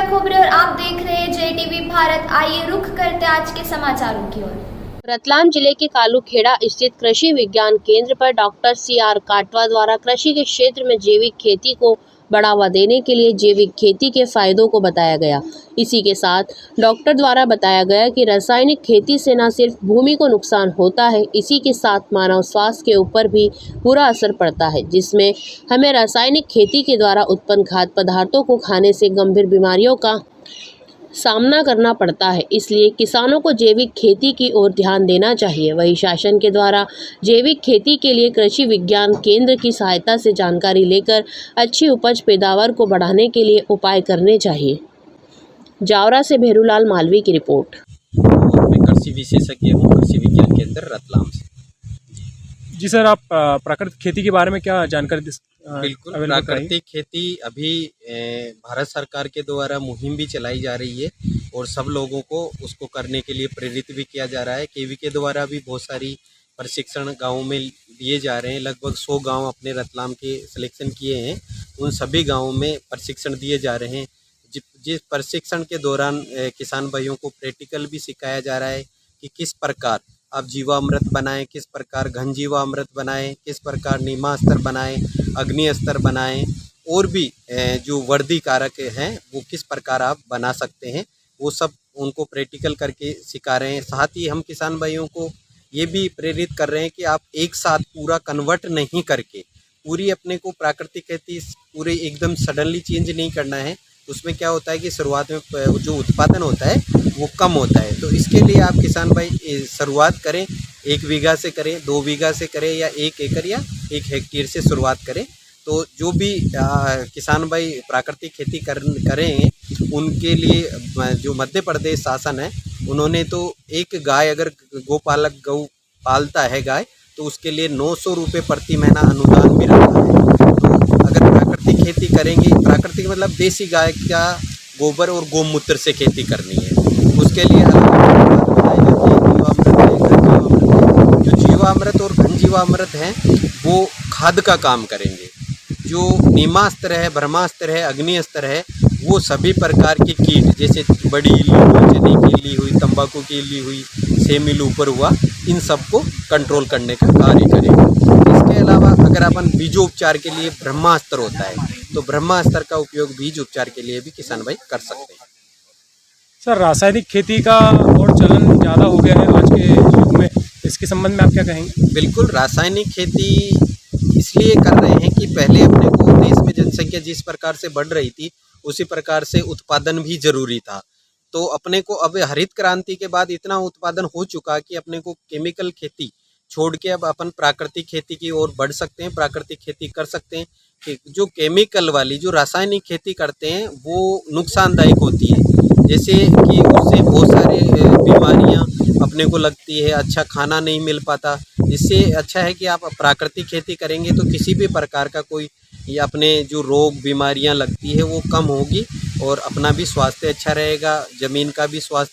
मैं खोबरे और आप देख रहे हैं JTV भारत। आइए रुख करते आज के समाचारों की ओर। रतलाम जिले के कालूखेड़ा स्थित कृषि विज्ञान केंद्र पर डॉक्टर CR काटवा द्वारा कृषि के क्षेत्र में जैविक खेती को बढ़ावा देने के लिए जैविक खेती के फायदों को बताया गया। इसी के साथ डॉक्टर द्वारा बताया गया कि रासायनिक खेती से न सिर्फ भूमि को नुकसान होता है, इसी के साथ मानव स्वास्थ्य के ऊपर भी बुरा असर पड़ता है, जिसमें हमें रासायनिक खेती के द्वारा उत्पन्न खाद्य पदार्थों को खाने से गंभीर बीमारियों का सामना करना पड़ता है। इसलिए किसानों को जैविक खेती की ओर ध्यान देना चाहिए। वहीं शासन के द्वारा जैविक खेती के लिए कृषि विज्ञान केंद्र की सहायता से जानकारी लेकर अच्छी उपज पैदावार को बढ़ाने के लिए उपाय करने चाहिए। जावरा से भेरूलाल मालवी की रिपोर्ट। मैं कृषि विशेषज्ञ हूँ, कृषि विज्ञान केंद्र रतलाम से। जी सर, आप प्राकृतिक खेती के बारे में क्या जानकारी बिल्कुल, प्राकृतिक खेती अभी भारत सरकार के द्वारा मुहिम भी चलाई जा रही है और सब लोगों को उसको करने के लिए प्रेरित भी किया जा रहा है। केवी के द्वारा भी बहुत सारी प्रशिक्षण गाँव में दिए जा रहे हैं। लगभग 100 गांव अपने रतलाम के सिलेक्शन किए हैं। उन सभी गाँवों में प्रशिक्षण दिए जा रहे हैं। जिस प्रशिक्षण के दौरान किसान भाइयों को प्रैक्टिकल भी सिखाया जा रहा है कि किस प्रकार आप जीवामृत बनाएं, किस प्रकार घन जीवामृत बनाएं, किस प्रकार नीमास्त्र बनाएं, अग्नि अस्त्र बनाएं और भी जो वर्दी कारक हैं वो किस प्रकार आप बना सकते हैं, वो सब उनको प्रैक्टिकल करके सिखा रहे हैं। साथ ही हम किसान भाइयों को ये भी प्रेरित कर रहे हैं कि आप एक साथ पूरा कन्वर्ट नहीं करके पूरी अपने को प्राकृतिक खेती पूरे एकदम सडनली चेंज नहीं करना है। उसमें क्या होता है कि शुरुआत में जो उत्पादन होता है वो कम होता है। तो इसके लिए आप किसान भाई शुरुआत करें, 1 बीघा से करें, 2 बीघा से करें या 1 एकड़ या 1 हेक्टेयर से शुरुआत करें। तो जो भी किसान भाई प्राकृतिक खेती करें उनके लिए जो मध्य प्रदेश शासन है उन्होंने तो एक गाय अगर गोपालक गौ पालता है गाय तो उसके लिए 900 रुपये प्रति महीना अनुदान भी रखा है। तो अगर प्राकृतिक खेती करेंगे, प्राकृतिक मतलब देसी गाय का गोबर और गोमूत्र से खेती करनी है, उसके लिए जो जीवामृत और घन जीवामृत हैं वो खाद का काम करेंगे। जो नीमास्त्र है, ब्रह्मास्त्र है, अग्नि अस्त्र है, वो सभी प्रकार की कीट जैसे बड़ी इल्ली हुई, चने की इल्ली हुई, तंबाकू की इल्ली हुई, सेमिल ऊपर हुआ, इन सबको कंट्रोल करने का कार्य करेंगे। इसके अलावा अगर अपन बीजोपचार के लिए ब्रह्मास्त्र होता है तो ब्रह्मास्त्र का उपयोग बीज उपचार के लिए भी किसान भाई कर सकते हैं। सर, रासायनिक खेती का और चलन ज़्यादा हो गया है आज के युग में, इसके संबंध में आप क्या कहेंगे? बिल्कुल, रासायनिक खेती इसलिए कर रहे हैं कि पहले अपने को देश में जनसंख्या जिस प्रकार से बढ़ रही थी उसी प्रकार से उत्पादन भी जरूरी था। तो अपने को अब हरित क्रांति के बाद इतना उत्पादन हो चुका कि अपने को केमिकल खेती छोड़ के अब अपन प्राकृतिक खेती की ओर बढ़ सकते हैं, प्राकृतिक खेती कर सकते हैं। कि जो केमिकल वाली जो रासायनिक खेती करते हैं वो नुकसानदायक होती है, जैसे कि उससे बहुत सारे बीमारियां अपने को लगती है, अच्छा खाना नहीं मिल पाता। इससे अच्छा है कि आप प्राकृतिक खेती करेंगे तो किसी भी प्रकार का कोई ये अपने जो रोग बीमारियां लगती है वो कम होगी और अपना भी स्वास्थ्य अच्छा रहेगा, ज़मीन का भी स्वास्थ्य